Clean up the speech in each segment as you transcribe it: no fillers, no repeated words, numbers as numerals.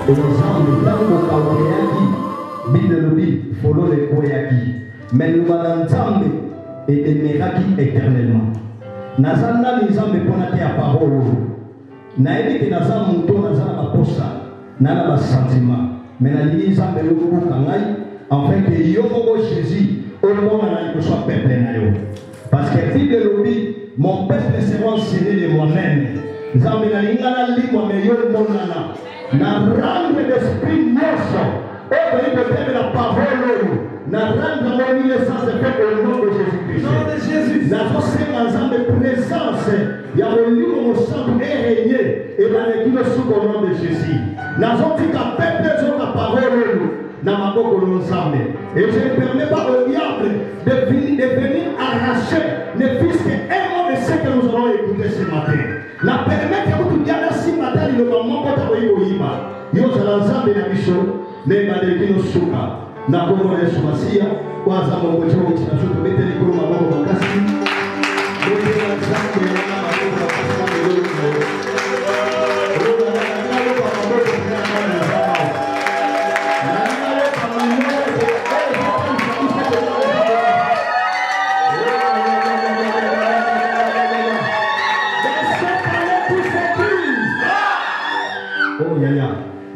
Et ensemble, tant qu'on a Bible le dit, follow les koyaki. Mais nous allons ensemble et demeuraki éternellement. Nazana les hommes pour la parole. Naïdi que Nazan Mouton, Nazan Aposa, Nana la sentiment. Mais les hommes de l'eau kangai, afin que Yomo Jésus, au moment où il soit peuple. Parce que Bible le dit, mon peuple sera enseigné de moi-même. Zamina lingana lingua meilleur monana. Na rendre l'esprit nosso. Et de la parole. Na rendre mon innocence fait au nom de Jésus-Christ. Nom de Jésus. La force de présence. Il y a le livre au centre et régné. Et dans l'équipe sous le nom de Jésus. N'a pas dit qu'à peuple sur la parole. N'a pas beaucoup ensemble. Et je ne permets pas au diable de venir arracher ne fût-ce qu'un mot de ce que nous allons écouter ce matin. La permet que vous dites si matin le moment quand vous voyez yo zalanza na biso ne badeki no suka na kongo ya sumasia kwanza mungu wetu tunashuka beteli kwa mambo makasi ndio zangu ya mambo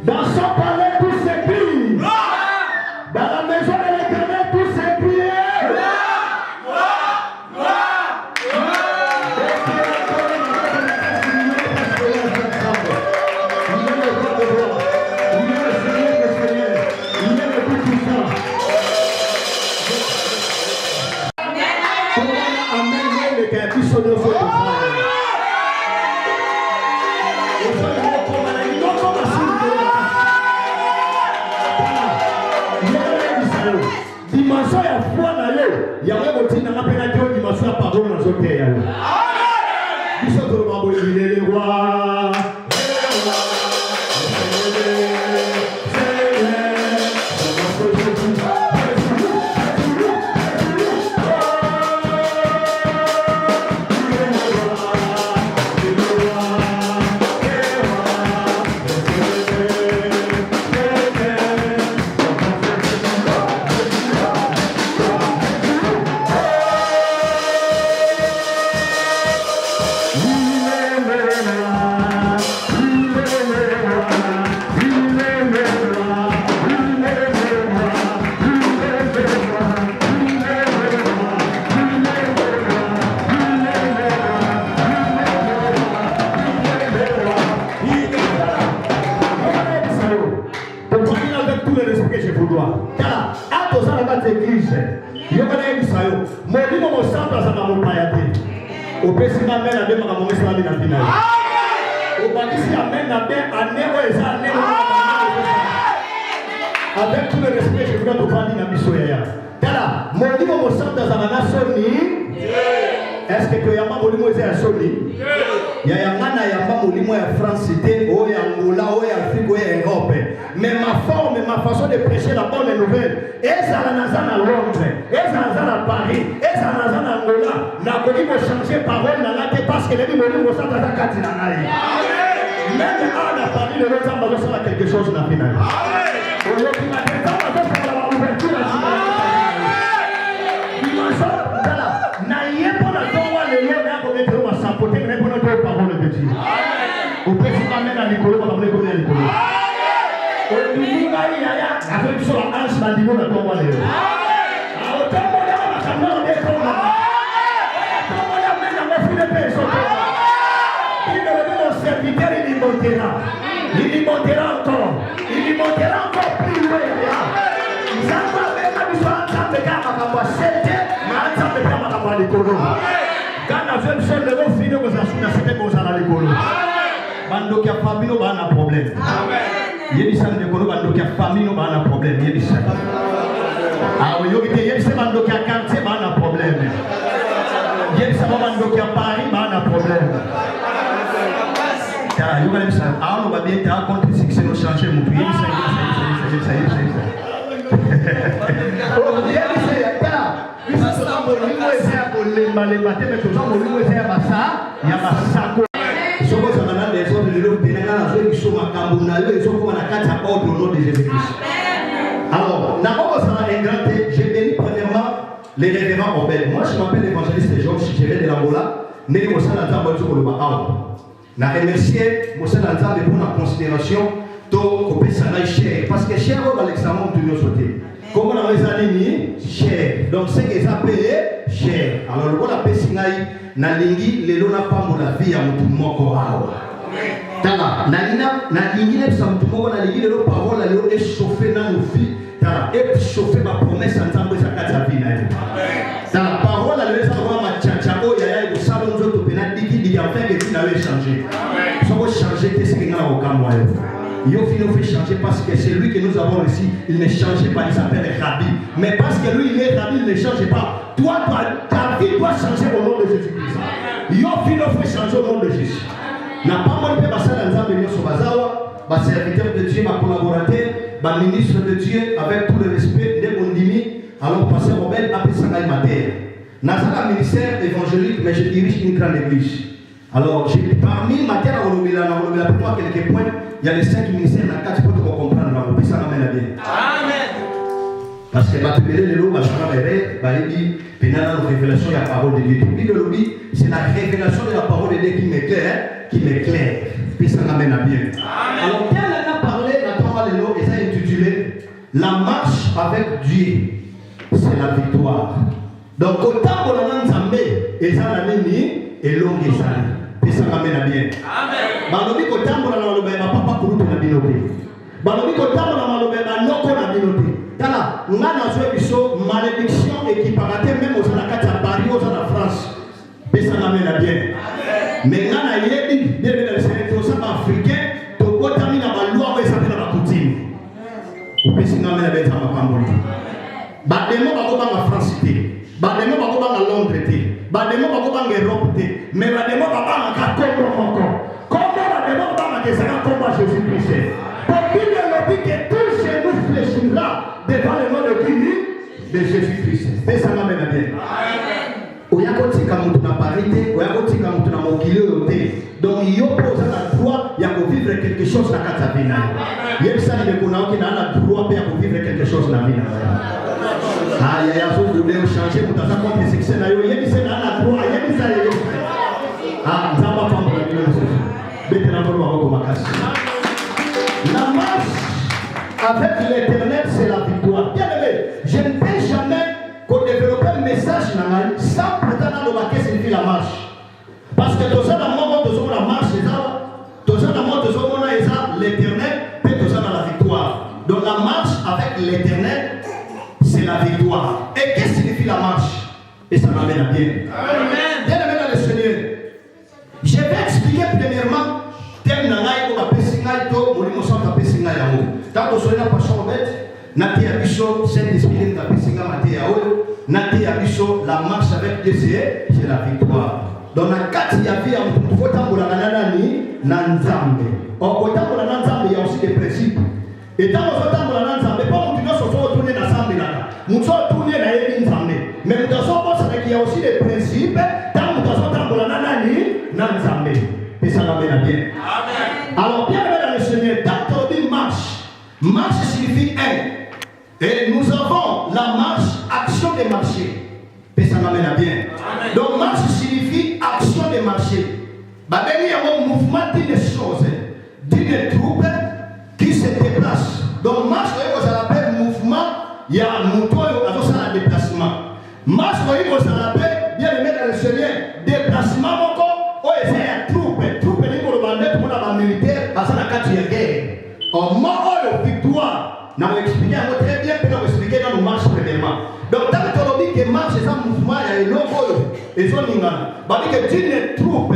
dans son palais tout s'écrit. Dans la maison de l'Éternel tout s'écrit. Dimension ya foi na yo ya wewe tina napenda ndio dimension ya pardon na zote ya wewe. Amen. Biso to mambo ilele wa. Avec tout le respect, je voudrais te prendre une ambition. Car mon livre me semble dans un soni. Est-ce que tu as un molimo et un soni? Il y a un mana, il y a un molimo et un France cité, ou Angola, ou Afrique, ou Europe. Mais ma forme, ma façon de prêcher la bonne nouvelle, et ça n'a à Londres, et ça n'a à Paris, et ça n'a à Angola. N'a pas changer parole dans la tête parce que les molimo sont dans la catinanaï. Même à Paris, le reste va faire quelque chose dans la finale. Aujourd'hui, ma tête va faire la ouverture à la dimension. N'ayez pas la tombe à l'éloigner, mais à mettre ma sapoter, mais pour notre parole de Dieu. Au président, même à l'école, on va me connaître à l'école. Au niveau, il y a avec sur la hanche, la dimension de la tombe à l'éloigner. Au tombe, il y a la caméra des tombes. Au tombe, il y a même la fille de paix. Il me remet mon serviteur, il y montera. Il y montera encore. Il y montera encore plus loin. Ils ont même la mission ensemble de gars à ma c'était, mais ensemble de gars à l'école. Quand la jeune seule de vos filles, vous assumez, c'était comme ça à l'école. Bando qui a famille, on a un problème. Il y a des gens de l'école, bando qui a famille, on a un problème. Il y a des gens. Ah oui, il y a des gens bando qui a quartier, on a un problème. Il y a des gens bando qui a Paris, on a un problème. Car il y a des gens, ah on va bien te raconter ce qui s'est changé, mon pays. Il y a au nom de Jésus-Christ. Alors, un grand thé, j'ai béni premièrement les révérends Obed. Moi, je m'appelle l'évangéliste Georges, je viens de l'Angola. Mais je suis remercier Moussa Lanzambe pour la considération de cher. Parce que cher, on va l'examen de nos côtés. Comment on a les années cher. Donc, c'est que ça paye cher. Alors, le bon appel Sinaï, Nalingi, les lois n'a pas la vie à mon Tala, Nalingi, les samtumoko, Nalingi, les paroles, les lois échauffées dans nos vies. Tala, échauffées ma promesse en tant que ça casse vie. Tala, parole, les lois ma tchatchao, yaya, vous savez, nous autres, il en fait que tu n'avais changé. Si on veut changer, qu'est-ce qu'il y a au Cameroun? Il fait changer parce que c'est lui que nous avons reçu, il ne change pas, il s'appelle Rabbi. Mais parce que lui, il est Rabbi, il ne change pas. Toi, ta vie doit changer au nom de Jésus-Christ. Il fait changer au nom de Jésus. N'a pas moi de passer dans un milieu sur Bazawa, ma serviteur de Dieu, ma collaborateur, ma ministre de Dieu, avec tout le respect de mon dimi, alors passer Robert après Sangaï Mater. Dans un ministère évangélique, mais je dirige une grande église. Alors, parmi ma terre, pour moi, quelques points, il y a les 5 ministères, il y a 4 points pour comprendre. On ça m'amène bien. Amen. Parce que ma télé, les lots, ma chambre est rêve, la révélation de la parole de Dieu. C'est la révélation de la parole de Dieu qui m'éclaire. Puis ça m'amène à bien. Alors, quand elle a parlé, les lots, et ça est intitulé La marche avec Dieu, c'est la victoire. Donc, autant pour la Nzambé, et ça l'a mis, et longue et sale. Et ça m'amène à bien. Amen. Balobi kotambo na maloba ya papa kurutu na binote. Balobi kotambo na maloba ya noko na binote. Tala, ngana zwe biso malédiction équiparate même aux anakata Paris aux en France. Et ça m'amène à bien. Amen. Mais ngana yebi dès le sénégal africain, to botami na baloi ou ça na bakutine. Ou pesi ngana na beta mapamboli. Bademo bako ba France té. Bademo bako ba Londres té. Bademo bako ba Europe té. Mais bademo baba ka kombo Jésus-Christ. Pour Bible le dit que tout chez nous fléchira devant le nom de qui? De Jésus-Christ. Et ça m'amène à bien. Oyakoti kamutu na parité, oyakoti kamutu na mokili oyote. Donc il y a le droit de vivre quelque chose dans la vie. Il y a le droit de vivre quelque chose dans la vie. Ah, il y a un voulez changer pour ta compte de succès. Il y a le droit, il y a le ah, nous avons pas la marche avec l'éternel, c'est la victoire. Bien aimé, je ne peux jamais développer un message sans pourtant dans le signifie la marche. Parce que dans un moment, dans la marche, dans un moment, dans l'éternel, puis dans la victoire. Donc la marche avec l'éternel, c'est la victoire. Et qu'est-ce que signifie la marche? Et ça m'amène à bien. Amen. Bien aimé dans le Seigneur. Je vais expliquer premièrement. Thème nangai ko bapesingai to molimo sa bapesingai yango. Tanto soina passion bête, nati ya biso Saint-Esprit na bapesinga mate ya oyo, nati ya biso la marche avec Dieu c'est la victoire. Dans la carte ya vie ya mtu faut tambola nani na Nzambe. Au tambola na Nzambe il y a aussi des principes. Et tant que tambola na Nzambe pas on doit se retourner dans Nzambe là. Muto tourner na yebi Nzambe. Mais nous devons penser qu'il y a aussi des principes. Tant que nous tambola nani na Nzambe. Et ça m'amène à bien. Amen. Alors, bien dans le Seigneur, quand on dit marche, marche signifie un. Et nous avons la marche, action de marcher. Et ça m'amène à bien. Amen. Donc, marche signifie action de marcher. Bah, il y a un mouvement d'une chose, d'une troupe qui se déplace. Donc, marche, vous appelle mouvement, il y a un mouton, il y a un déplacement. Marche, vous appelle, bien aimé dans le Seigneur, déplacement, oh, c'est un troupe militaire, parce que la carte de guerre. En mort, victoire. Nous avons expliqué très bien, puis nous avons expliqué dans nos marches premièrement. Donc, tant que l'on dit que marche, c'est un mouvement, il y a un logo, et son nom. Bah, dit que d'une troupe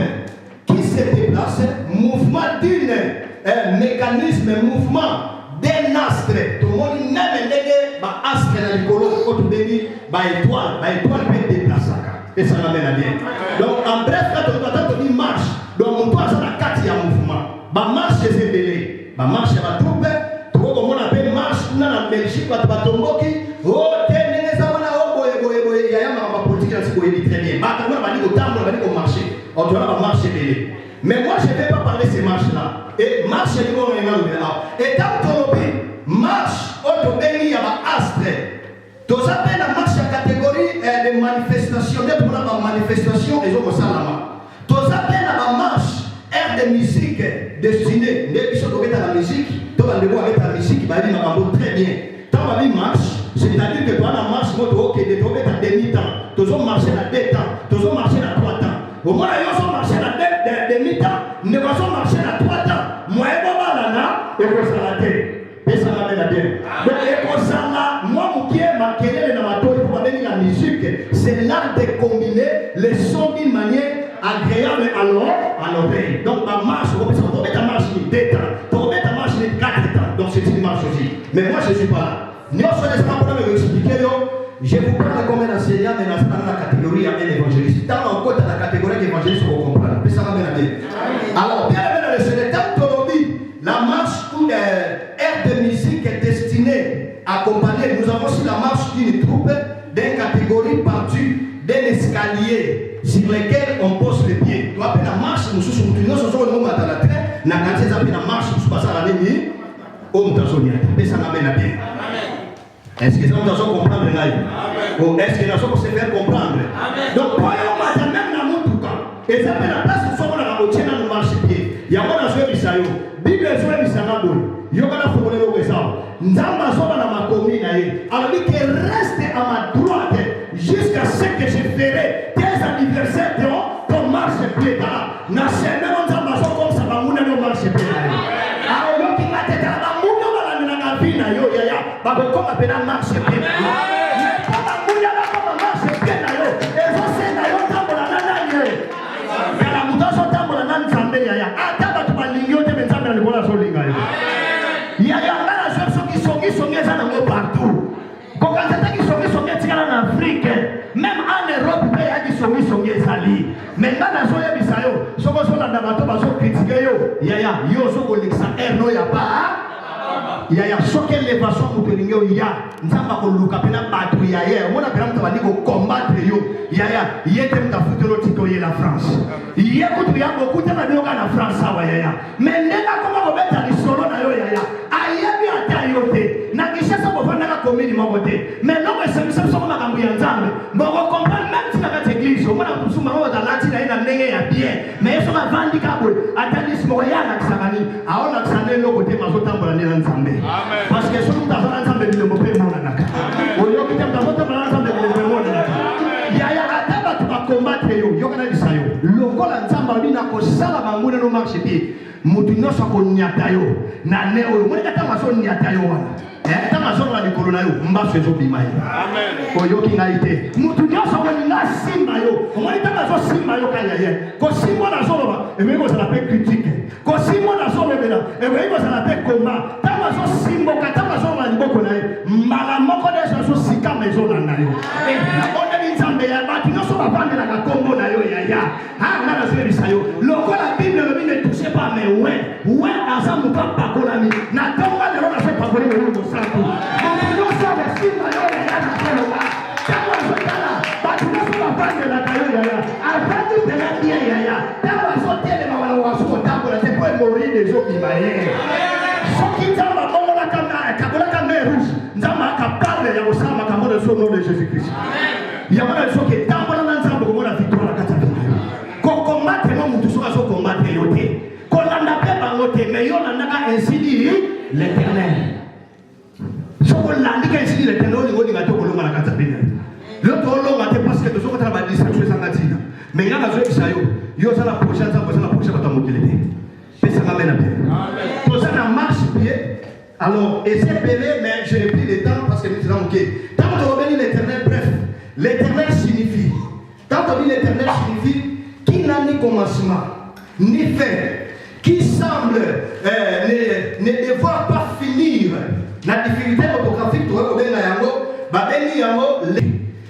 qui se déplace, mouvement d'un mécanisme, mouvement d'un astre. Tout le monde n'aime pas astre dans l'écolo, quand on dit, étoile peut déplacer. Et ça l'amène à bien. Donc, en bref, quand on dit marche, donc on doit avoir la carte, il y a un mouvement. Bah marche c'est délai. Bah marche va troupe. Tu vois comment on appelle marche on a la Belgique va tomboki. Oh tenez ça on a boye il y a ma politique là c'est très bien. Bah comment on va dire au temps on va dire au marché. On doit avoir marche délai. Mais moi, je ne vais pas parler de ces marches-là. Et marche, c'est le bon moment. Et tant que marche, il y a un astre. Tous appels la marche à catégorie de manifestation. Dès qu'on a une manifestation, ils ont au salama. Tous appels la marche, air de musique destinée. Dès qu'ils sont tombés dans la musique, tout le monde avec la musique, il va dire très bien. Tant que marche, c'est-à-dire que toi, la marche, tu es tombé dans demi-temps. Tous ont marché à 2 temps. Tous ont marché à 3 temps. Au moins, ils ont marché à demi-temps. Nous avons marché à 3 temps. Moi, je vais là, et vous allez et ça va bien. Donc, moi, qui est marqué dans ma toile pour donner la musique, c'est l'art de combiner les sons d'une manière agréable à l'oreille. Donc, ma marche, on va mettre ta marche de 2 temps, on va mettre ta marche de 4 temps. Donc, c'est une marche aussi. Mais moi, je ne suis pas là. Nous, on ne pas pour vous expliquer. Je vous parle comme un enseignant, mais dans la catégorie un évangéliste. Dans le côté de la catégorie d'évangéliste, vous comprenez. Mais ça va bien. Alors, bien dans le temps la marche ou air de musique est destinée à accompagner. Nous avons aussi la marche d'une troupe d'une catégorie partie d'un escalier sur lequel on pose les pieds. Tu appelles la marche, nous sommes tous les moments dans la terre, nous avons la marche, nous sommes à la ligne, on t'a sonné. Et ça m'amène à bien. Est-ce que nous allons comprendre ou est-ce que nous allons se faire comprendre? Donc, pour nous, même dans mon tout cas, et ça fait la place où nous sommes dans le marche pied. Il y a un joueur Isaïo. Bible est joué Missanabo. Yogana Fokole Wesao. Nzamba Soba na makomine. Alors dit qu'il reste à ma droite jusqu'à ce que je ferai tes anniversaires ton marche pied. Na semaine Nzamba Soba comme ça va mouna no marche pied. Alors yoki ngate ta mouna bala na vina yo ya. Babo comme appelle marche pied. Mais comme mouna la comme marche pied na yo. Et ça c'est na yo tambola na nani. Kala mutaso tambola na nzambe ya. Ataba tu balingo te nzambe na libola so linga yo. Ya ngana zo qui sont ça dans partout. Quand on qui sont en Afrique, même en Europe, il y a qui sont ezali. Mais ngana zo ya bisayo, soko so la bato ba so critiquer yo. Ya yo so ko lixa no ya pas. Ya soke l'évasion pour que l'ingéo ya nzamba ko luka pena batu ya on a pena mtabani ko combattre yo ya yete mtafuta lo tiko ye la France ye kutu ya beaucoup tena bioka na France wa ya mais nena koma ko beta ni solo na yo ya ayebi ata yote na kisha sa ko fana ka komini moko te mais non que c'est ça koma kambu ya nzambe moko comprendre même si na ka église on a kusuma ko dalati na ina ndenge ya bien mais so ka vandi ka bo atali simo ya na kisangani aona kisane loko te mazotambola ni nzambe. Amen. Parce que si nous avons ensemble de l'Europe, nous avons ensemble de l'Europe. Il y a un tabac qui va combattre. Il y a un isayo. Le col ensemble, il y a un sala mamouna no marche pied. Moutinho soit qu'on y a taillé. Naneo, moi, il y a un maçon y a taillé. Un maçon à l'école, m'a fait au bimaï. Amen. Oyo qui n'a été. Moutinho soit qu'on y a simbayo. Moi, il y a un maçon simbayo kayaye. Quand simon a zoloba, et même ça l'appelle critique. Quand simon a zoloba, et même ça l'appelle combat. Tamazo simbo katamazo la liboko na ye mala moko de so sika maison na yo et la bonne nzambe ya batu no so bapande la kombo na yo ya na na zo bisayo loko la bible le ne touche pas mais ouais ensemble pas pakolami na tonga le na fait pakoli le mo santo donc no so de simba yo ya na kelo ba tamazo tala batu no so bapande la kayo ya afatu de la bien ya tamazo tele ba wala waso tabola te pour mourir des autres imaye qui t'a au nom de Jésus-Christ. Il y a un chose qui est dans l'ensemble pour la victoire à Katavina. Quand combattre, non, nous sommes à combattre. Quand on n'a pas voté, mais on a ainsi dit l'Éternel. Ce qu'on a dit ainsi dit l'Éternel, on dit que on a Katavina. L'autre, on a dit parce que nous sommes en train de dire ça, mais il y a un autre qui il y a la prochaine, la prochaine, mais ça m'amène à bien. Tout ça, on marche pied. Alors, et c'est belé, mais je n'ai plus le temps parce que nous disons ok. Tant qu'on dit l'Éternel, bref, l'Éternel signifie. Tant qu'on dit l'Éternel signifie qui n'a ni commencement, ni fin, qui semble ne devoir pas finir. La difficulté orthographique, tu vois,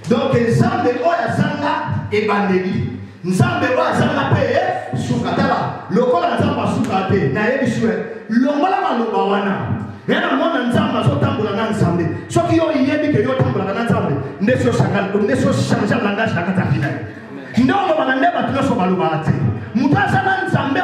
donc, Nzambe oya zanga et bandeli. Nzambe oya zanga pe sukatala. Lokola nzamba sukate na yebi suwe. Longola maloba wana. Yana mwana nzamba so tambola na nzambe. Soki yo yebi ke yo tambola na nzambe. Ndeso changer langage na kata final. Ndongo banande ba tuno so baloba ate. Mutasa na nzambe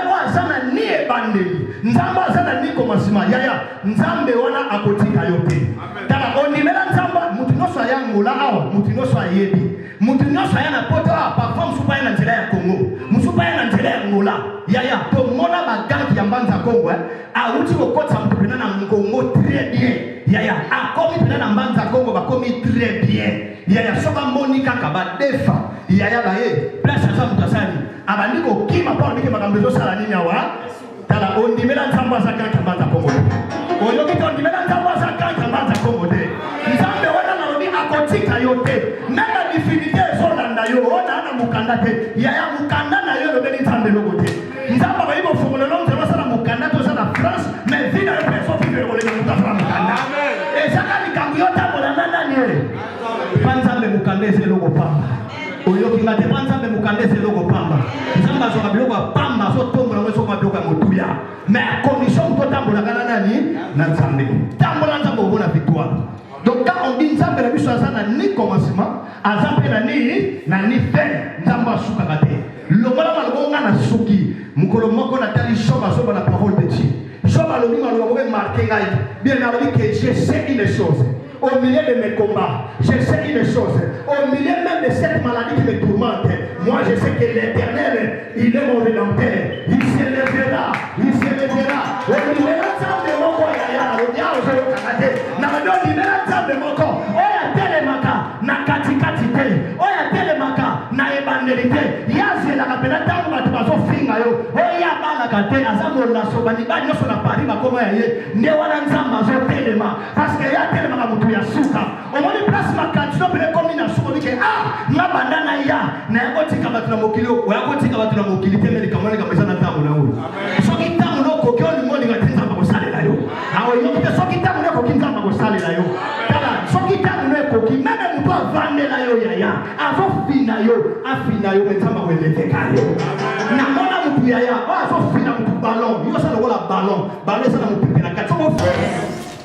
nzambe azana niko masima yaya nzambe wana akotika yote tala ondimela nzamba mutu noso yangola awa mutu noso ayebi mutu noso yana poto parfois musupa yana nzela ya Congo musupa yana nzela ya Angola yaya to mona bagangi ya mbanza Congo auti kokotsa mutu pena na Congo très bien yaya akomi pena na mbanza Congo bakomi très bien yaya soka moni kaka badefa yaya baye place aza mutu asali abandi kokima pa ondike makambo ezosala nini awa tala ondimela nzamba za kaka mbanza Congo oyo kito ondimela nzamba za kaka mbanza Congo te nzambe wana na lobi akotika yote nanga difinite ezolanda yo ona ana mukanda te yaya mukanda na yo lobeli nzambe loko te nzamba bayibo fungolo lonze basala mukanda to sala France mais vina yo peso fibre koleka mukafra mukanda ezaka likambo yota bolanda nani panzambe mukanda ese loko pamba oyo kinga te panzambe mukanda ese loko pamba nzamba zoka biloko pamba so tombola ngo so madoka motuya mais condition to tambola kana nani na nzambe tambola nzambe obona victoire. Donc quand on dit nzambe la biso azana ni commencement azambe na ni fin nzamba suka te lokola malonga na suki mukolo moko na tali shoba soba la parole de Dieu shoba lo bima lo bobe marqué ngai bien na que je sais une chose au milieu de mes combats je sais une chose au milieu même de cette maladie qui me tourmente moi je sais que l'Éternel il est mon rédempteur il se lèvera au milieu de nzambe moko ya lo dia ozo kakate na madoni na nzambe moko oya telemaka na katikati te oya telemaka na ebandelite yazela kapela tango batu bazofinga yo oya balaka te azamo la sobani ba nyoso na Paris bakoma ya ye nde wana nzamba zo telema parce que ya telemaka mutu ya suka omoni place makati no pele komi na suko dike na bandana ya na yakotika batu na mokili oya kotika batu na mokili te meli kamone kapesa na tango na ulo soki tango no kokioni moni ngatinza bakosalela yo awo yokite soki tango no kokinza bakosalela yo tala soki tango no koki meme mutu avandela yo yaya azofina yo menzamba weleveka yo na mona mutu yaya azofina mutu ballon yo sala kola ballon sala mutu pena kati soko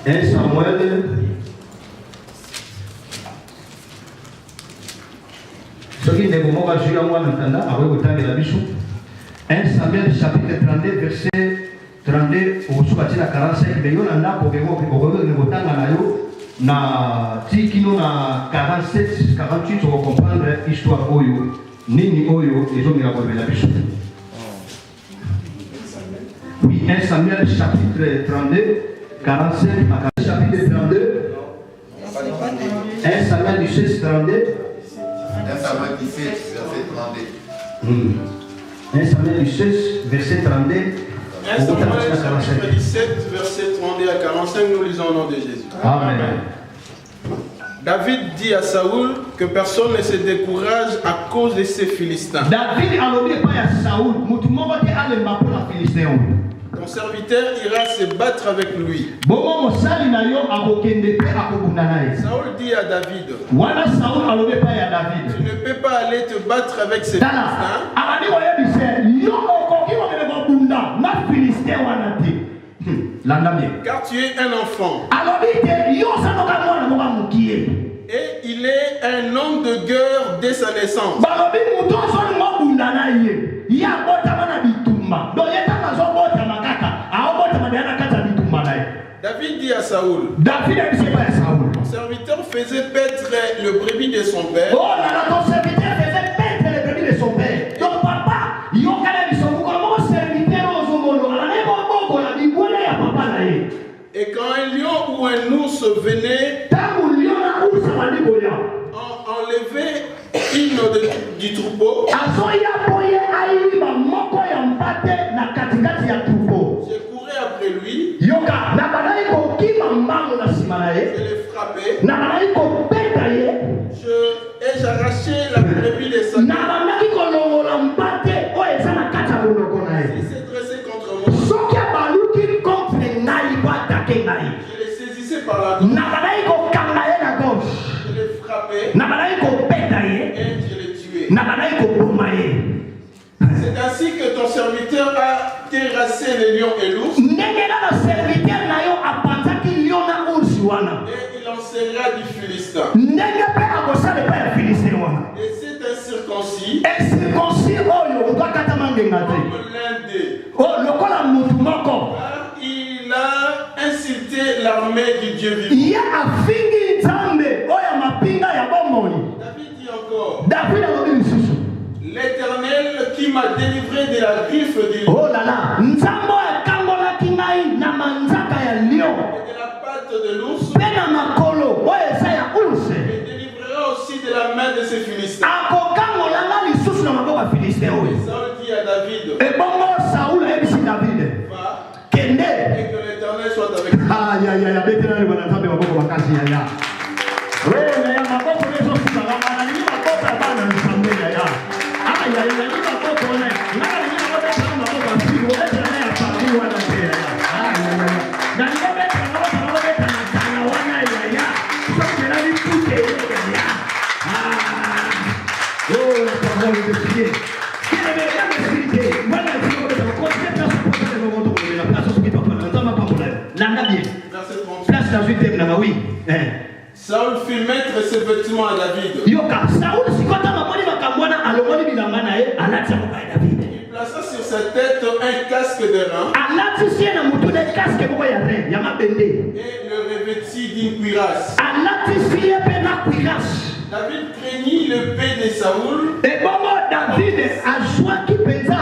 1 Samuel soki ndeko moko azwi yango wana ntanda akoki kotangela biso 1 Samuel chapitre 32 verset 32 okosuka tina 45 mais yo na ndako okoki kotanga na yo na tikino na 47 48 on comprendre histoire oyo nini oyo ezongela kolobela biso. Oui, 1 Samuel chapitre 32 45 à chapitre 32 1 Samuel 16 32 1 Samuel 17 verset 32 1 Samuel 16 verset 32 1 Samuel 17 verset 32 à 45 nous lisons au nom de Jésus. Amen. David dit à Saoul que personne ne se décourage à cause de ces Philistins. David a l'obéi pas à Saoul, mutu moko te alemba pour la Philistin. Ton serviteur ira se battre avec lui. Saoul dit à David, tu ne peux pas aller te battre avec ces Philistins. Car tu es un enfant. Et il est un homme de guerre dès sa naissance. David dit à Saoul, mon serviteur faisait paître le brebis de son père. Ton serviteur faisait paître le brebis de son père. Donc papa, et quand un lion ou un ours venait enlever une du troupeau, je courais après lui, je le frappais, j'arrachais la brebis de sa queue. Il s'est dressé contre moi. Je le saisissais par la gauche, je le frappais et je le tuais. C'est ainsi que ton serviteur a terrassé les lions et l'ours. Et il enserra du Philistin. Et c'est un circoncis comme l'un d'eux. susciter l'armée du Dieu vivant. Il y a afingi nzambe oya mapinga ya bomoni. David dit encore. David a dit lisusu. L'Éternel qui m'a délivré de la griffe du lion. Oh là là, nzambo ya kangola kingai na manzaka ya lion. Et de la patte de l'ours. Pena makolo oya sa ya ours. Et délivrera aussi de la main de ces Philistins. Ako kangola nga lisusu na maboko ya Philistin oyo. Saul dit à David. Et bongo Saoul a dit David. Va. Kende. Et que l'Éternel soit avec toi. Ah ya ya ya betela ni bana tambe maboko makasi ya ya. Wewe ya maboko lezo sibanga na ni maboko bana nsambe ya ya. Ah ya ya ni maboko na. Ngala ni maboko kama maboko afigo wewe na ya papi wana ya ya. Ah ya ya. Na ni maboko na tana wana ya ya. Sasa na ni pute ya ya. Ah. Oh la parole de Dieu. Quelle est la vérité? Voilà ce qu'on va constater sur le monde de la place où tu vas prendre dans ma parole. Nanga bien. Verset 38. Place dans une thème là oui. Saul fit mettre ses vêtements à David. Yoka Saul sikota mamoni makamwana alomoni bilamba na ye alati kwa David. Il plaça sur sa tête un casque de rein. Alati sie na mutu de casque kwa ya rein ya mabende. Et le revêtit d'une cuirasse. Alati sie pe na cuirasse. David craignit le paix de Saoul. Et bongo David azwa ki penza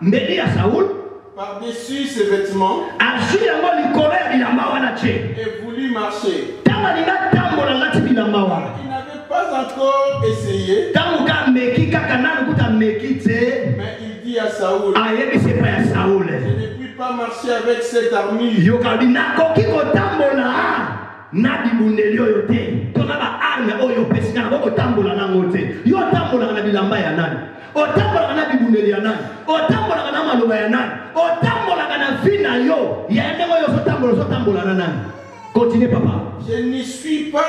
mbeli ya Saul Par-dessus ses vêtements. azwi yango likolo ya bilamba wana che. Et voulut marcher. Tanga linga tambola lati bilamba wana. Il n'avait pas encore essayé. Tango ka meki kaka nanu kuta meki te. Mais il dit à Saoul. Ayebi se pa ya Saul. Je ne puis pas marcher avec cette armure. Yoka binakoki kotambola na bibundeli oyo te. Tona ba arme oyo pesina boko tambola nango te. Yo tambola na bilamba ya nani? Otambola na bibundeli ya nani? Otambola na maloba ya nani? Otambola na fina yo. Ya ndemo yo so tambola na nani? Continue papa. Je n'y suis pas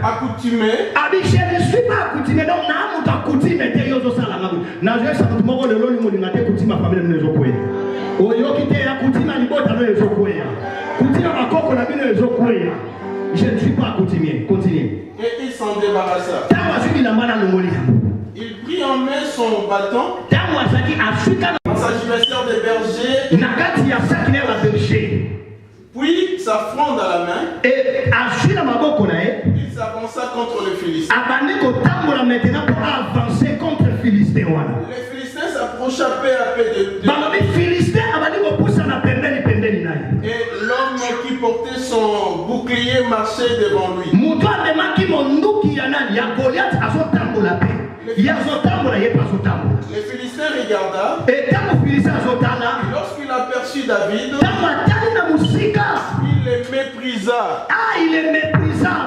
accoutumé. Abi je ne suis pas accoutumé donc na muta accoutumé te yo zo sala ngabu. Na je sa mutu moko lelo ni molinga te kutima famille mnezo kwe. Oyo kite ya kutima libota no ezo kwe. Kutima makoko na bino ezo kwe. Je ne suis pas accoutumé. Continue. Et il s'en débarrassa. Il prit en main son bâton. Dans sa veste de berger. Puis sa fronde à la main. Il s'avança contre le Philistin. Les Philistins s'approcha peu à peu de et l'homme qui portait son bouclier marchait devant lui. Les Philistins regarda. Et lorsqu'il aperçut David, il le méprisa. Il est méprisant.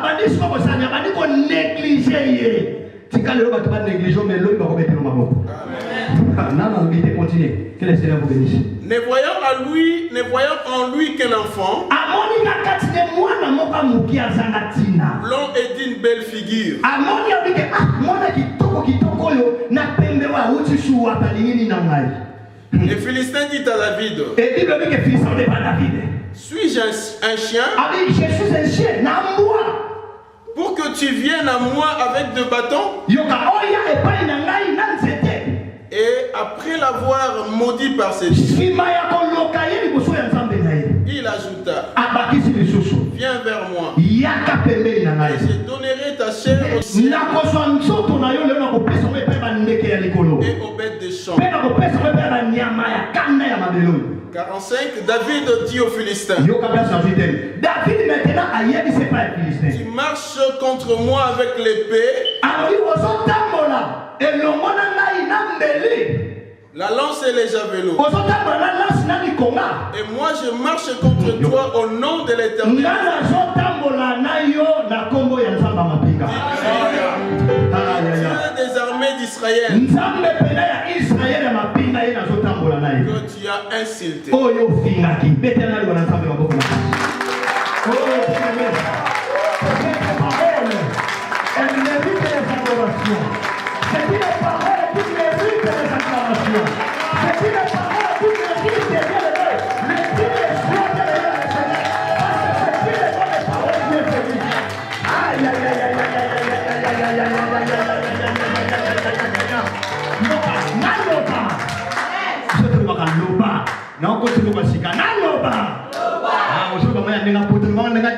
Ne voyant en lui qu'un enfant, blond et d'une belle figure, le Philistin dit à David, suis-je un chien? Je suis un chien. Pour que tu viennes à moi avec deux bâtons? Et après l'avoir maudit par ses dieux, il ajouta, viens vers moi, et je donnerai ta chair au ciel et aux bêtes des champs. 45, David dit aux Philistins, tu marches contre moi avec l'épée, la lance et les javelots. Et moi je marche contre toi au nom de l'Éternel, Dieu des armées d'Israël, que tu as insulté. C'est une parole qui mérite les acclamations. C'est une parole qui mérite les honneurs. Les dignes soient de l'honneur, Seigneur. Parce que c'est une bonne parole qui est venue. Aïe, aïe, aïe, aïe, aïe, aïe, aïe, aïe, aïe, aïe, aïe, aïe, aïe,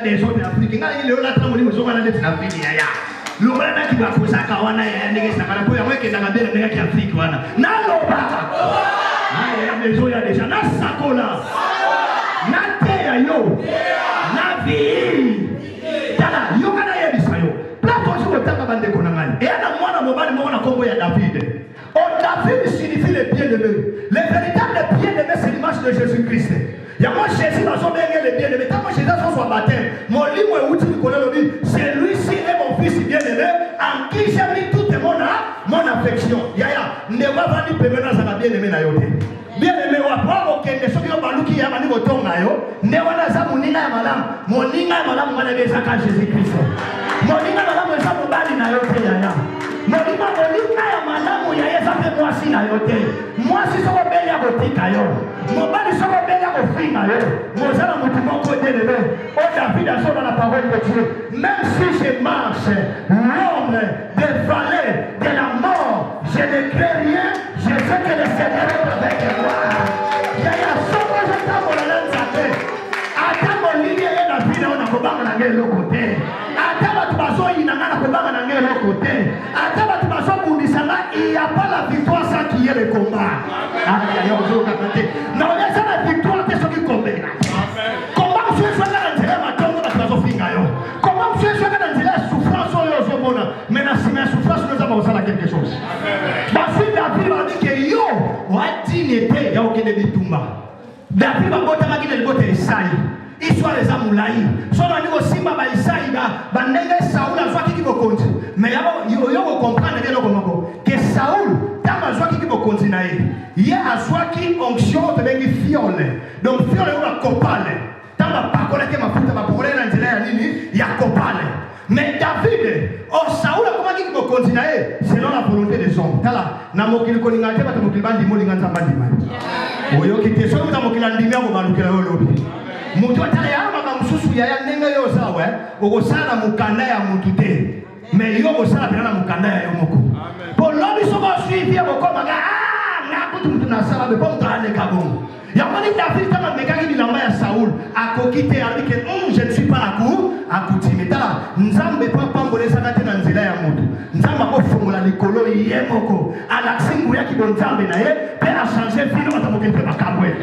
des autres d'Afrique. Il y a là dans mon niveau na net na Afrique ya. Loba na ki ba kozaka wana ya ndenge sakala po ya mweke na ngabela ndenge ki Afrique wana. Na loba. Ah ya bezo ya déjà na sakola. Na te ya yo. Na vi. Tala yo kana ya bisayo. Plato je kotaka bande konangani. Et na mwana mobali mwana kombo ya David. Oh, David signifie le bien-aimé. Le véritable bien-aimé, c'est l'image de Jésus-Christ. Il y a moi Jésus dans son bien le bien-aimé. Quand moi Jésus dans son baptême, mon livre est outil de celui-ci est mon fils bien-aimé en qui j'ai mis toute mon affection. Yaya, ne va pas dire que ça va bien-aimé na yote. Bien-aimé, wa pas aucun de ceux qui ont baluki ya mani botonga yo. Ne wana za muninga ya malam. Moninga ya malam mwana beza ka Jésus-Christ. Moninga ya malam za mobali na yote yaya. Moninga ya malam ya yesa pe mwasi na yote. Mwasi soko beli ya botika yo. Mobali soko beli ya bofinga yo. Mozala mutu moko bien-aimé. Oh David a sur la parole de Dieu. Même si je marche l'ombre des vallées de la mort, je ne crains rien. Je sais que le Seigneur est avec moi. Il y a soko je t'amo la lanzate. Atamo liye ye na vida ona kobanga na ngelo kote. Ataba tubaso inangana kobanga na ngelo kote. Ataba tubaso bundisanga il y a pas la victoire sans qu'il y ait le combat. Amen. Non, il y a la victoire de ceux qui combattent. Comment monsieur soit dans la matongo na tubaso finga yo. Comment monsieur soit dans la souffrance yo zo bona. Mais na si ma souffrance nous avons ça quelque chose. Parce que David a dit que yo wati nete ya okene bitumba. David va bota makine libote Isai. Histoire les amulai. Son niveau simba ba Isai ba nenge Saul a zwaki kibokonzi. Mais yo comprendre bien lokomoko que Saul tama zwaki kibokonzi na ye. Ye azwaki onction de bengi fiole. Donc fiole on a kopale. Tama pakola ke mafuta ba pokole na nzela ya nini ya kopale. Mais David, oh Saul a comment dit kibokonzi na ye selon la volonté des hommes. Tala na mokili koninga te ba mokili bandi molinga nzamba ndima. Oyo kite so muta mokili ndimia ko balukela yo lobi. Mutu atale ya mama mususu ya nenge yo sawa okosala mukanda ya mutu te mais yo kosala pena mukanda ya yo moko po lobi soko suivi bokoma ga ngakutu mutu na sala be ponto ane kabongo ya mani David kama mekaki bilamba ya Saul akokite alike je ne suis pas akutimita nzambe pa pambolesa kate na nzela ya mutu nzamba ko fungola likolo ye moko alaksingu ya kibonzambe na ye pe a changer fino batamokete bakabwe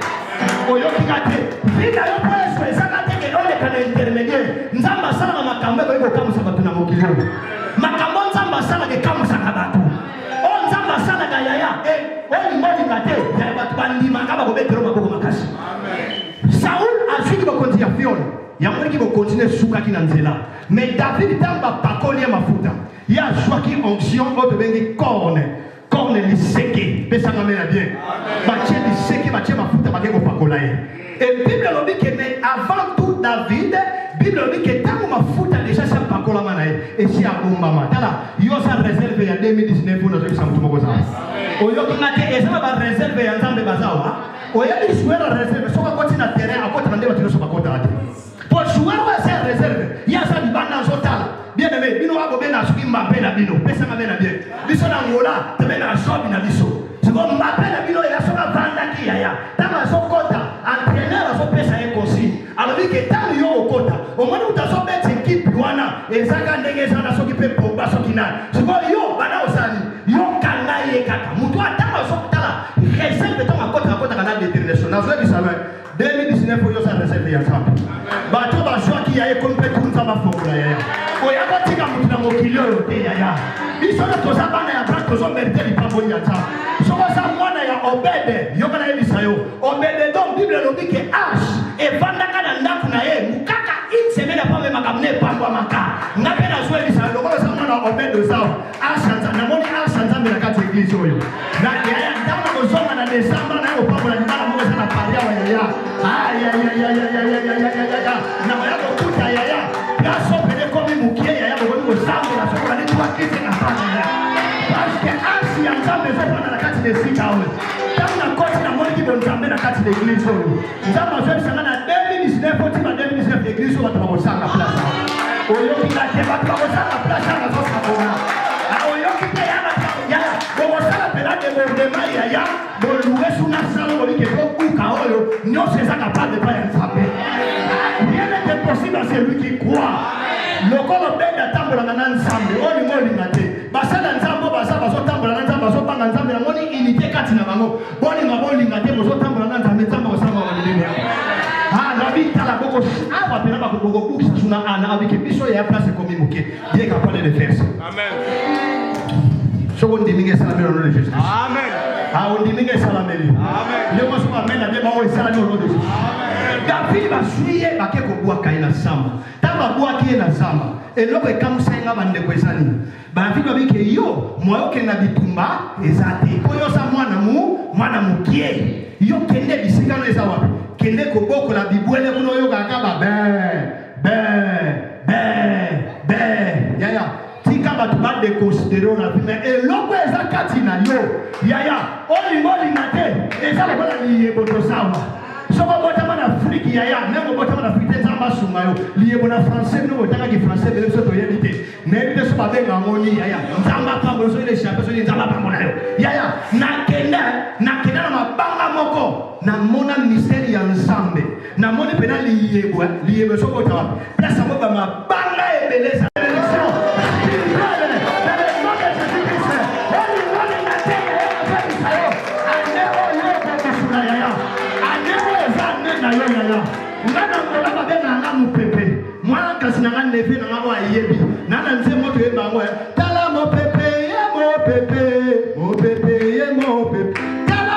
oyo kingate vida yo pweso esakate ke ole kana intermédiaire nzamba sala makambo ko kamusa batu na mokili makambo nzamba sala ke kamusa na batu o nzamba sala ga yaya o mboni ngate ya batu bandima kaba ko betero maboko makasi amen. Saul a suivi ko konti ya fiole ya mwiki ko continuer suka ki na nzela mais David tamba pakoli ya mafuta ya swaki onction o de bengi corne liseke pesa ngamela bien batie liseke batie mafuta bakeko pakola ye et Bible dit que mais avant tout David Bible dit que tant mafuta déjà ça pakola mana ye et si abombama tala yo sa réserve ya 2019 pour nous ça mutumo koza oyo ngate eza ba réserve ya nzambe bazawa oyo isuera réserve soka koti na terrain akota ndeba tino soka kota ate pour jouer wa sa réserve ya sa bibana zotala bien aimé bino wabo bena suki Mbappé na bino pesa mabena bien biso na ngola tebena shobi na biso siko Mbappé na bino ya soka vanda ki ya tama sokota entraîneur so pesa e kosi alors que tant yo okota au moins utaso bet équipe wana ezaka ndenge sana soki pe pomba soki na siko yo bana osani yo kanga ye kaka mutu atama sokotala réserve to akota kana détermination na zo bisala 2019 yo sa réserve ya nzambe bato bazwa ki ya ekompe kunza mafongola ya oya batika mutu na mokili oyo te ya biso na toza bana ya bran tozo mérite lipambo ya nzambe soko za mwana ya Obede yo kana yebisa yo Obede donc Bible lobi ke Ash evandaka na ndaku na ye mukaka une semaine après makamne pambo maka ngape na zo yebisa lokolo sa mwana Obede zao Ashanza na moni Ashanza mbele kati église oyo na ya ndana kozonga na Desemba na yo pambo na ndana mo sana paria wa ya na ya kuta ya gaso pele komi mukie ya bobo sambo na sokola ni twakite na pana ya parce que asi ya nzambe zopana na kati de sika oyo tana koti na moni bonzambe na kati de église oyo nzambe azobisanga na 2019 oti ba 2019 église oyo batabosanga place oyo kingate batabosanga place na zosabona oyo kite ya bobosala pela débordement ya boluwe suna salo olike ko kuka oyo nyonso eza capable de pas ya nzambe rien n'est impossible celui qui croit. Le corps ben d'attendre la nzambe. On est mort l'ingate. Basa nzambe basa baso tambola nzambe baso panga nzambe na moni unité kati na bango. Boni ngabo l'ingate baso tambola nzambe nzambe basanga balele. Ah la vie ta la boko. Ah va pena bako boko kusa suna ana avec biso ya place comme moké. Bien capable de faire ça. Amen. Soko ndiminge salamé au nom de Jésus. Amen. Ah on ndiminge salamé. Amen. Le mot amen la bien ba salamé au nom de Jésus. Amen. David va suyer ba ke ko bua kaina samba. Taba bua ki na samba. Et l'homme est comme ça, il va vendre des années. Bah, il va dire que yo, moi, qui n'a bitumba, ezate. Koyo sa mwana mukie. Yo kende bisikano ezawa. Kende koboko la bibwele kuno yo kakaba yaya. Tika batuba de considérer la vie. Et l'homme est zakati na yo. Yaya. Oli ngate. Ezala bala liye boto sawa. Soko botama na Afrique yaya, même botama na Afrique nzamba sungayo. Lié bona français no botaka ki français bele so to yebite. Nebite so babe ngoni yaya. Nzamba pambo so ile shape so nzamba pambo na yo. Yaya, na kenda na mabanga moko. Na mona mystère ya nzambe. Na mona pena lié so botama. Place mo ba mabanga ebeleza. Ngana ngola bena ngamu pepe mwana kasi nanga nefe nanga wa yebi nana nze moto yeba ngwe tala mo pepe ye mo pepe tala mo pepe ye mo pepe tala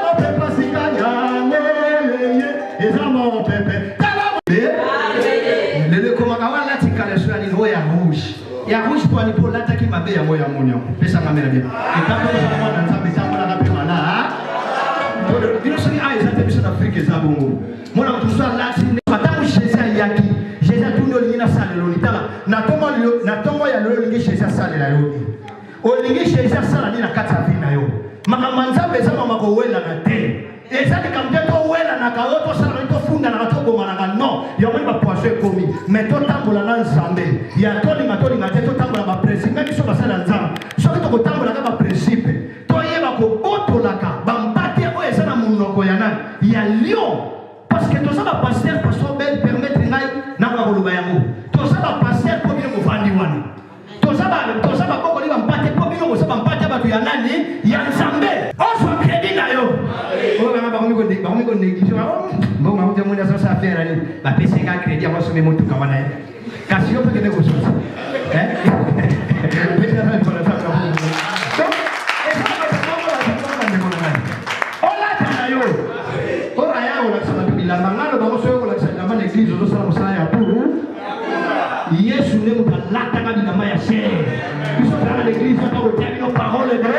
mo pepe sikanya ye eza mo pepe tala mo lele koma kawala tikale sura ni ho ya rouge pour aller pour l'attaquer ma belle ya moya monyo pesa ngamela bien ikapo za mwana nzambe zamona na pema na Dieu sait ah ils ont été en Afrique et ça bon. Moi là tout ça là c'est madame Jésus yaki. Jésus tout le lina sale lo litala. Na tongo ya lo lingi Jésus sale la yo. O lingi Jésus sale ni na kata vina yo. Makamanza pesa mama ko wela na te. Eza ni kamte to wela na ka oto sala to funda na to goma na no. Ya mwe ba poisson komi. Mais to tambola na nzambe. Ya to li ngate to tambola ba principe. Même so ba sala nzambe. So to ko tambola ka ba principe. To yeba ko oto laka. Il y a Lyon. Parce que tout ça va passer, pasteur Ben permettre n'a pas le bayango. Tout ça va passer pour bien vous vendre. Tout ça va pas qu'on va empâter pour bien vous empâter à y a nani, il y a Nzambe. On soit crédit là yo. Oh maman ba ko négligé. Bon maman de mon ça faire aller. Ba pese ga crédit moi sur mes motos comme on est. Casio peut que des choses. La mangano ba so ko la sana ba l'église zo sala musala ya puru Yesu ne muta lata ka bina maya she biso ka l'église ka ko tya bino parole de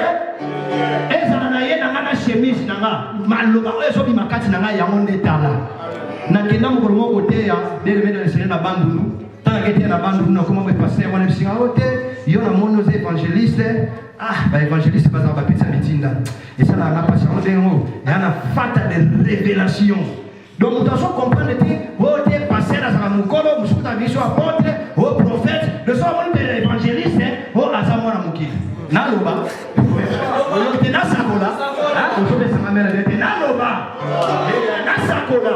eza na ye na ngana chemise na nga maloba eso bi makati na nga ya monde tala na kenda mo ko kote ya dele mena le sene na bandunu tanga kete na bandunu na comment me passer wana msinga wote yo na mono ze évangéliste ba évangéliste ba za ba pizza mitinda et ça na passion dengo ya na fata de révélation. Donc nous devons comprendre que vous êtes passé dans un mukolo, vous êtes vision apôtre, vous prophète, le soir vous êtes évangéliste, vous êtes à Muki. Naloba, vous êtes Nasakola, vous êtes sa mère, vous êtes Naloba, Nasakola.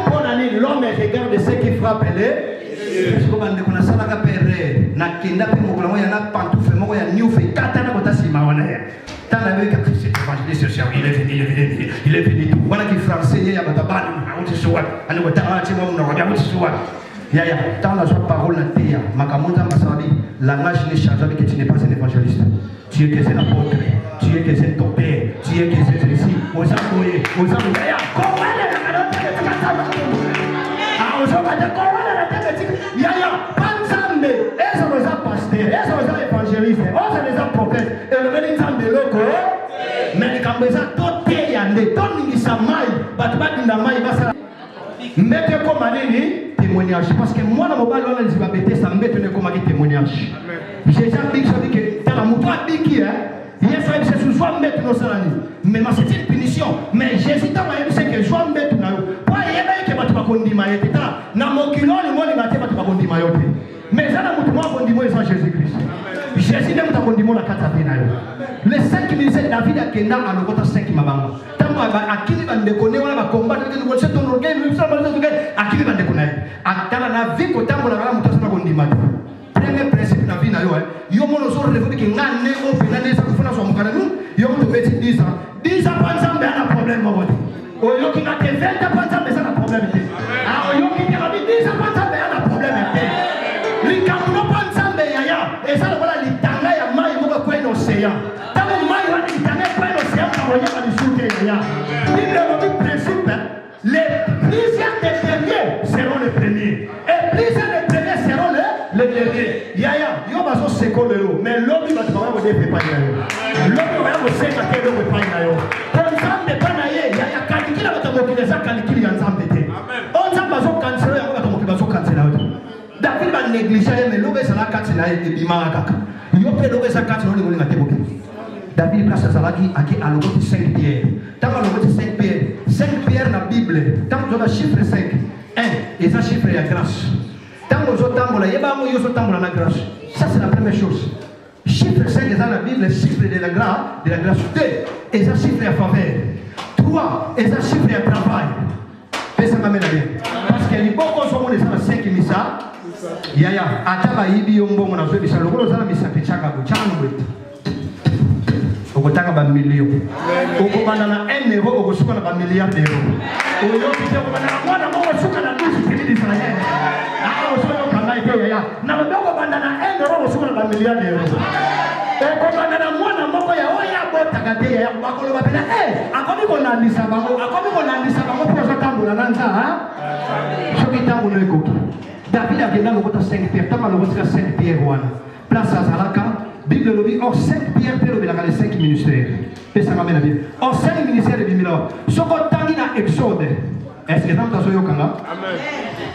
Pour l'année, l'homme regarde ce qui frappe les. Parce que vous avez connaissé la période, na kenda pe mo kolamo ya na pantoufle mo ya new fe kata na kota sima wana ya. Tana be ka c'est évangéliste social, il est venu tout. Voilà qui français ya batabani, on te souhaite. Ani ko tana ti mo no ya on te souhaite. Ya tant la joie parole na te ya makamonza masabi, langage ne change avec que tu n'es pas un évangéliste. Tu es que un apôtre, tu es que un docteur, tu es que un ici. Oza ya ko wala na ka ta ta. Ah oza ka ta ko wala na ta ta. Ya panzambe, eso no es pasteur, eso no es évangéliste, eso no es prophète. Et le meni nzambe loko, mais quand ça toté yande, toni samai, batba na mai basa. Mette comme anini témoignage parce que moi na mobile on les va bêter ça mette ne comme témoignage. J'ai déjà dit que dans la moto biki hier soir c'est sous soi mettre nos salani. Mais c'est une punition. Mais Jésus t'a dit c'est que je vais mettre na yo. Pas yeba que batu bakondima yete ta na mokilo ni mo ni ngate batu bakondima yote. Mais ça na mutu mo bakondima Jésus Christ. Jésus ne mutu bakondima la kata bina yo. Les 5 ministères, David a Kenda à l'Okota 5 Mabanga. Tant à qui va déconner, on va combattre, on va se tourner, à qui va déconner. À la vie, quand on a la mouton, on va dire. Premier principe de la vie, yo mono so refu ki ngane o finale sa kufuna so mukana nu yo to beti 10 ans 10 ans panza mbe ana problème mo wodi o yo ki ngate 20 ans panza mbe sana problème te ah o yo ki ngate 10 ans panza mbe ana problème te likamuno panza mbe yaya esa lokola litanga ya mai mo ko eno océan tamo mai wa litanga ko eno océan ka wonya ba disute yaya bible mo principe les plusieurs des derniers seront les premiers et plusieurs des premiers seront les derniers. Yaya, yo baso seko lelo, mais l'homme va travailler au début pas yo. L'homme va au seko te do pas yo. Comme ça ne pas naie, yaya kalikili va tamoki les kalikili ya nzambe te. On ça baso cancel ya va tamoki baso cancel auto. David va négliger mais l'homme ça la cancel na e bima kaka. Yo pe l'homme ça cancel no ngoli ngate boki. David place ça là qui a l'autre 5 pierres. Tant l'autre 5 pierres. 5 pierres dans la Bible. Tant que le chiffre 5. 1 et ça chiffre la grâce. Tant que la grâce. Ça c'est la première chose. Chiffre 5 est dans la Bible, chiffre de la grâce. 2 et ça chiffre à faveur. 3 et ça chiffre à travail. Et ça m'amène à bien. Parce que les bons sont les 5 missa. Yaya, ataba ibi yombo mona zo bisa lokolo zala misa pichaka bo changu. Okotaka ba million. Okobana na 1 euro okosuka na ba milliard d'euros. Oyo kitoko bana mwana moko suka na 12 pays d'Israël. Ah osoyo kanga ite ya. Na loboko bana na 1 euro okosuka na ba milliard d'euros. Okobana na mwana moko ya oya botaka te ya bakolo ba pena akomi konandisa bango pour ça tambola nanza ha. Soki tambola ekoki. David a gagné le 5 pierres, tant le 5 pierres wana. Place à Zalaka. Bible le dit, or 5 pierres peuvent la les 5 ministères. Et ça m'amène à dire. Or 5 ministères de Bimila. Ce qu'on t'a dit dans Exode. Est-ce que dans Tazoyo Kanga? Amen.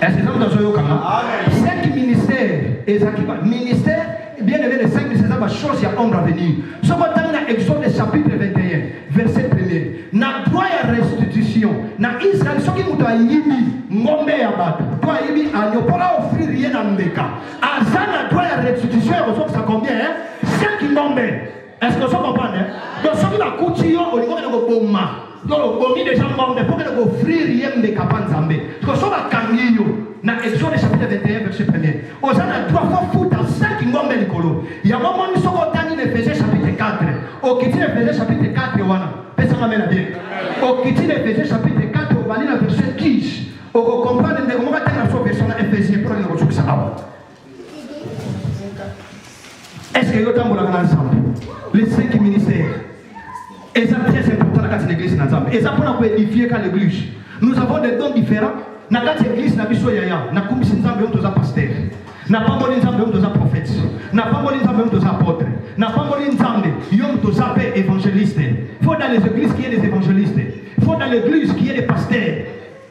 Est-ce que dans Tazoyo Kanga? Amen. 5 ministères. Et ça qui va. Ministère, bien aimé, les 5 ministères, c'est chose, il y a ombre à venir. Ce qu'on t'a dit dans Exode chapitre 21, verset 1er. Na droit à restitution. Na Israël, ce qui nous a yimi, ngombe ya batu. Toi yimi, agneau, pour offrir rien à Mbeka. Azana droit à restitution, ça combien, hein? 5 ngombe. Est-ce que ça comprend? Donc, ce qui va coûter, au niveau de l'Oboma, donc, on dit déjà ngombe pour que offrir rien de Kapanzambe. Parce que ça va gagner, dans Exode chapitre 21, verset 1er. Ozana 3 fois foutre 5 ngombe Nicolo. Il y a un moment où on a Éphésiens chapitre 4. Au Kiti Éphésiens chapitre 4, Yohana. Personne m'amène à bien. Au Kiti Éphésiens chapitre 4, au Bali, verset 10. On comprend comment on va tenir la version Éphésiens pour les ressources. Est-ce que vous avez ensemble les 5 ministères? Et c'est très important dans l'église. Et ça pour édifier l'église. Nous avons des dons différents. Dans l'église, nous avons des pasteurs. Nous avons des prophètes. Nous avons des apôtres. Nous avons des évangélistes. Il faut dans les églises qu'il y ait des évangélistes. Il faut dans l'église qu'il y ait des pasteurs.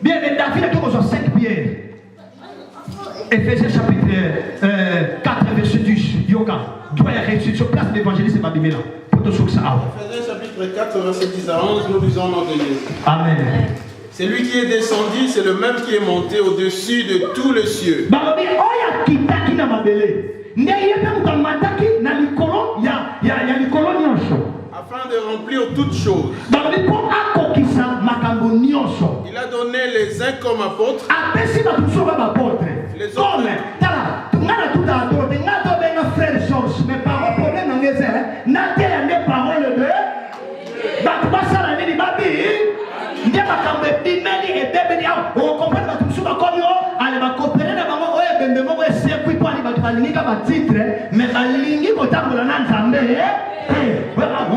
Bien, David a toujours 5 pierres. Éphésiens chapitre 4, verset 10. Yoga. Doit y réussir sur place l'évangéliste et Babimela. Pour tout ce que ça a. Éphésiens chapitre 4, verset 10 à 11, nous lisons le nom de Jésus. Amen. C'est lui qui est descendu, c'est le même qui est monté au-dessus de tous les cieux. Afin de remplir toutes choses. Il a donné les uns comme apôtres. Les autres.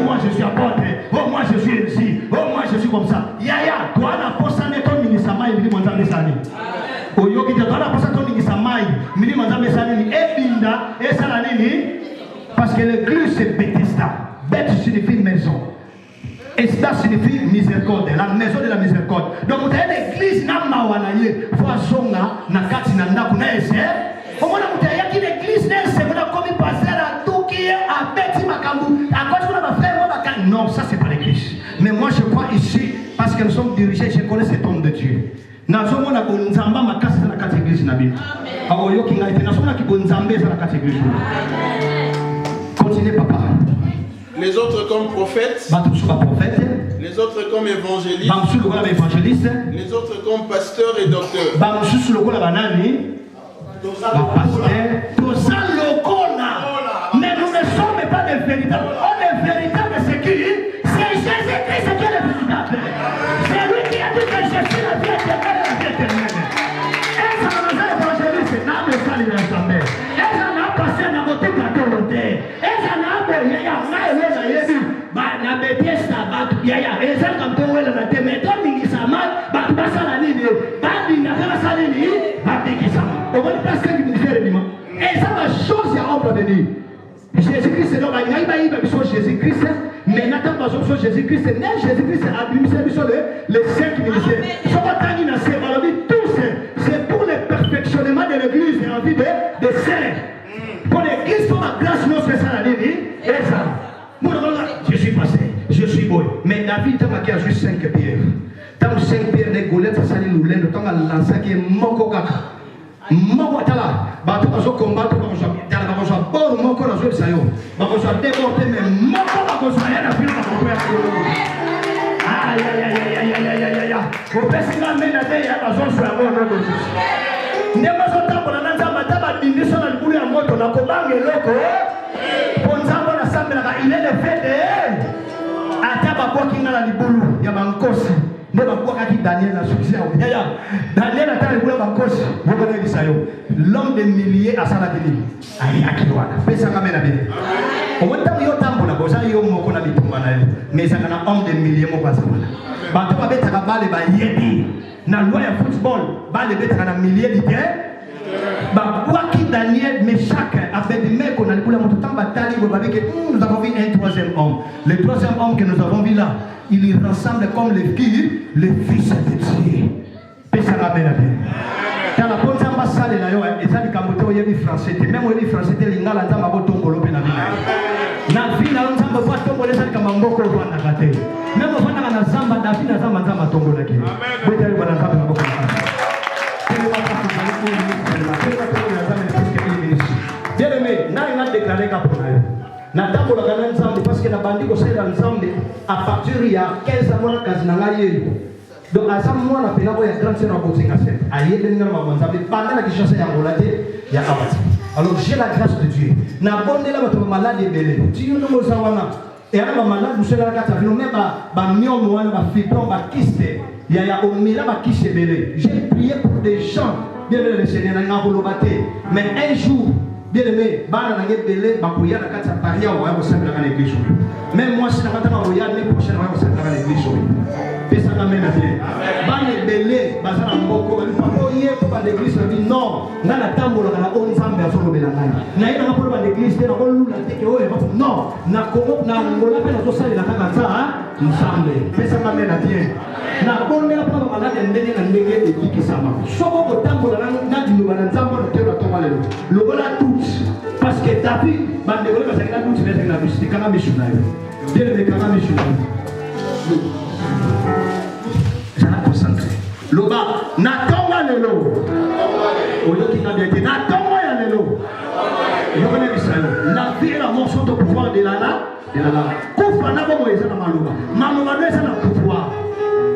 Moi je suis apôtre, oh moi je suis ici, oh moi je suis comme ça. Yaya, toi la poste n'est ton ministre mai, il dit mon ami Sani. Oh yo qui te toi la poste ton ministre mai, il dit mon ami Sani, et Binda, et Salanini, parce que l'église c'est Bethesda. Beth signifie maison. Et ça signifie miséricorde, la maison de la miséricorde. Donc vous avez l'église n'a mawanaye, voisonga, nakati na nakuna ese. Au moins vous avez qui l'église n'est c'est vous comme passer à tout qui est à Betty Makambu. À quoi vous avez fait moi non, ça c'est pas l'église. Mais moi je crois ici parce que nous sommes dirigés, je connais cet homme de Dieu. Nazomo na bonzamba makasi na kati église na Bible. Awo yo kinga ite nazomo na ki bonzambe za na kati église. Continuez papa. les autres comme prophètes, les autres comme évangélistes, les autres comme pasteurs et docteurs. Mais nous ne sommes pas des véritables. On est véritable, c'est qui? C'est Jésus-Christ qui est le véritable. C'est lui qui a dit que je suis la vie éternelle, la vie éternelle. Et ça nous a évangélisé, n'a pas sali l'ensemble. Et ça n'a pas passé à côté de la volonté. Et ça n'a pas passé à côté de na betesa batu yaya eza comme toi là na te meto mingi sama batu basala nini batu na basala nini batu kisama on va passer du ministère de et ça la chose ya on va venir Jésus-Christ c'est donc il va Jésus-Christ mais n'attends pas sur Jésus-Christ n'est Jésus-Christ a administré sur les 5 ministères ça va tangi na c'est va dire tous c'est pour le perfectionnement de l'église et en vie de saints pour l'église pour la grâce nous c'est ça la nini et ça je suis passé, je suis beau. Mais David a joué 5 pierres. Tant 5 pierres de Goliath, ça s'est loulé, le temps à lancer qui est moko kaka. Moko tala. Bato bazo combattre, bazo tala, bazo bor moko na joué ça yo. Bazo déporter mais moko bazo rien à faire bazo faire. Aïe aïe aïe aïe aïe aïe aïe. Au pesina mena de ya bazo jouer bon non. Ne bazo tambola na nzamba taba dindiso na libulu ya moto na kobanga eloko. Il est le fait de Ataba qui n'a la liboulou, il y a Bankosi, ne va pas qui Daniel a succès. Daniel a le boulot Bankosi, vous connaissez ça. L'homme des milliers à Saladini, aïe, à qui doit, mais ça m'amène à bien. Au moins, il y a un peu de choses, il y a un peu de choses, mais ça a un homme des milliers, mon passage. Bateau va mettre à balle et yébi. Dans le loi de football, balle et mettre à milliers d'idées. Qui Daniel, mais chacun avait des mecs qu'on a pour la moto temps bataille, nous avons vu un troisième homme. Le troisième homme que nous avons vu là, il ressemble comme les fils de Dieu. Et ça va bien. Dans la bonne ambassade, il y a des camotos, il y a des français, même les français, il y a des gens qui ont été na vie na nzamba kwa tombo lesa kama mboko kwa nakate même on va na zamba na vie na zamba tombo laki beta bwana nzamba mboko bien aimé, n'a déclaré qu'à pour na tambo la gana nzambe parce que na bandiko c'est la nzambe à partir il y a 15 mois kazinanga yeli donc à ça moi la pena ya grande sœur en boxing à cette aïe de ngama nzambe pendant la kisha ya ngolate ya abati alors j'ai la grâce de Dieu na bonne la bato malade belé tu no mo sawana et ala malade monsieur la kata vino même ba miomo wana ba fibron ba kyste ya omila ba kyste belé j'ai prié pour des gens bien le Seigneur n'a pas volonté mais un jour bien aimé bana na ngebele bakoya na kati ya paria wa yako sambela kana église même moi si na kataka roya ne prochaine wa yako sambela kana église pesa na mena bien bana belé bazana mboko ali pako ye ko ba l'église dit non ngana tambola kana on nzambe azolo bela ngani na ina ngapolo ba l'église na ko lula teke o e non na kongo na ngola pe na to sala na kaka za nzambe pesa na mena bien na bonne la papa malade ndenge na ndenge ekikisama soko ko tambola na diloba na nzambe na tero to malelo lobola tout parce que David bande ko ba sakina tout c'est na bisiti kana mishuna bien le kana mishuna j'ala concentré loba na tonga lelo oyo kina bien te na tonga ya lelo yo connais Israël la vie et la mort sont au pouvoir de la kufa na bomo eza na maloba maloba eza na pouvoir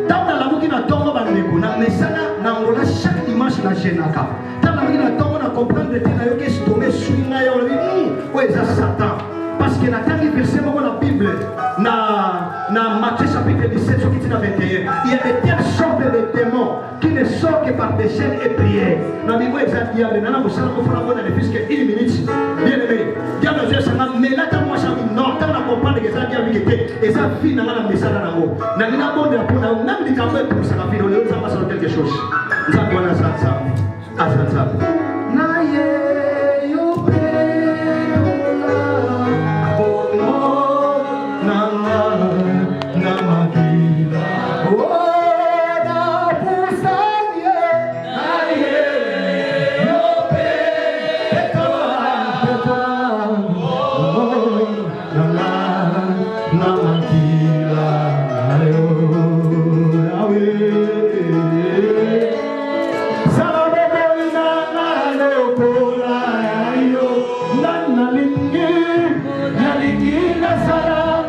tant la muki na tonga bandeko na mesana na ngola chaque dimanche na jenaka tant la muki na tonga na comprendre te na yo que se tomber sur na yo oui eza Satan parce que na tangi verset moko na Bible na Matthieu chapitre 17 chapitre 21 il y a de telles sortes de démons qui ne sortent que par des chaînes et prières na bibo exact diable na mosala ko fona bona de puisque 1 minute bien aimé diable je sais mais là tant moi ça non tant na comprendre que ça diable qui était et ça fin na na message na ngo na nina bonde pour na même di kambe pour ça fin on ça va sur quelque chose ça bona ça na ye yo Sala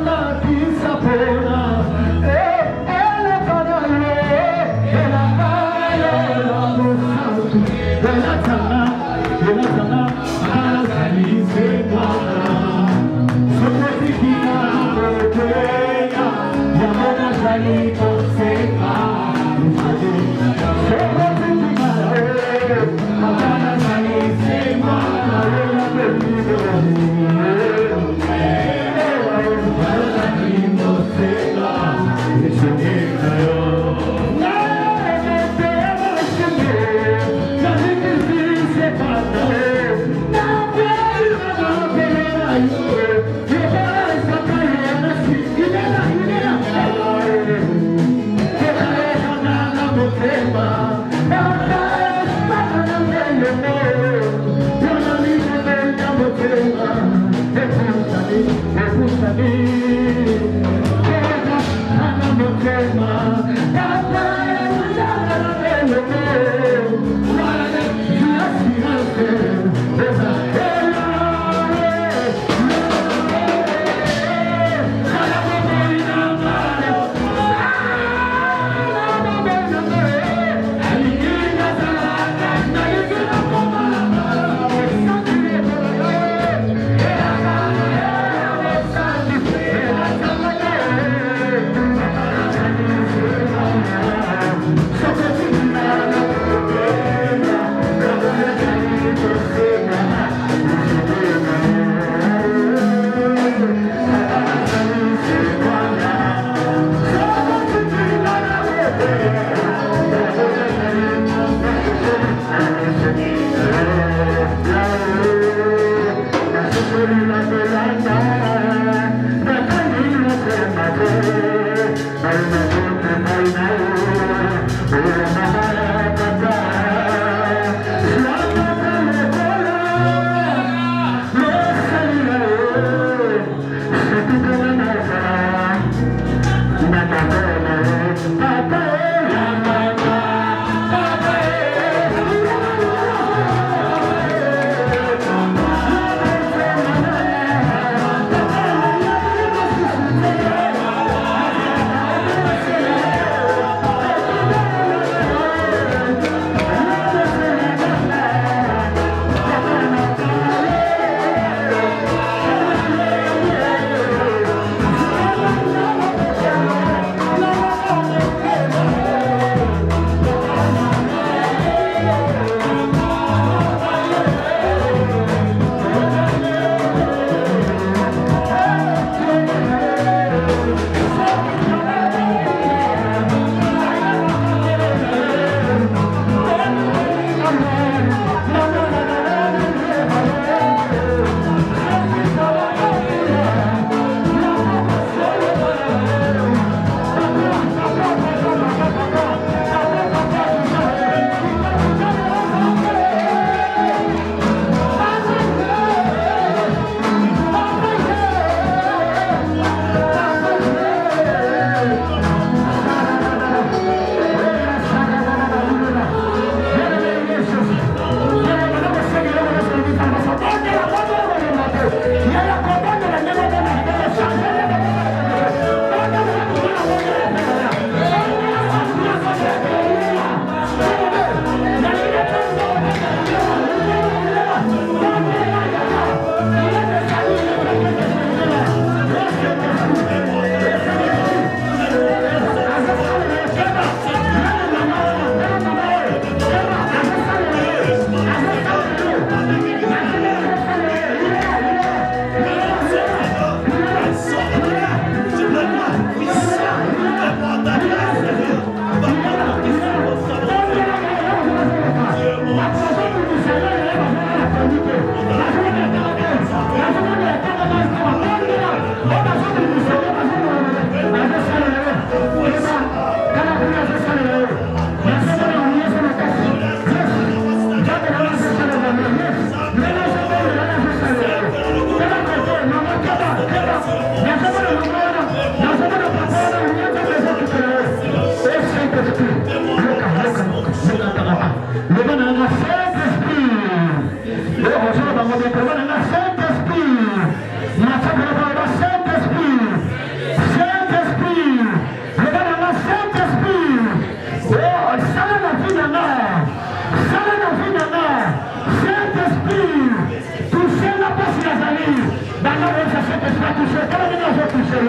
Saint-Esprit a touché, quand même, il a touché.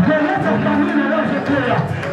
Je laisse ta famille, là, je prie.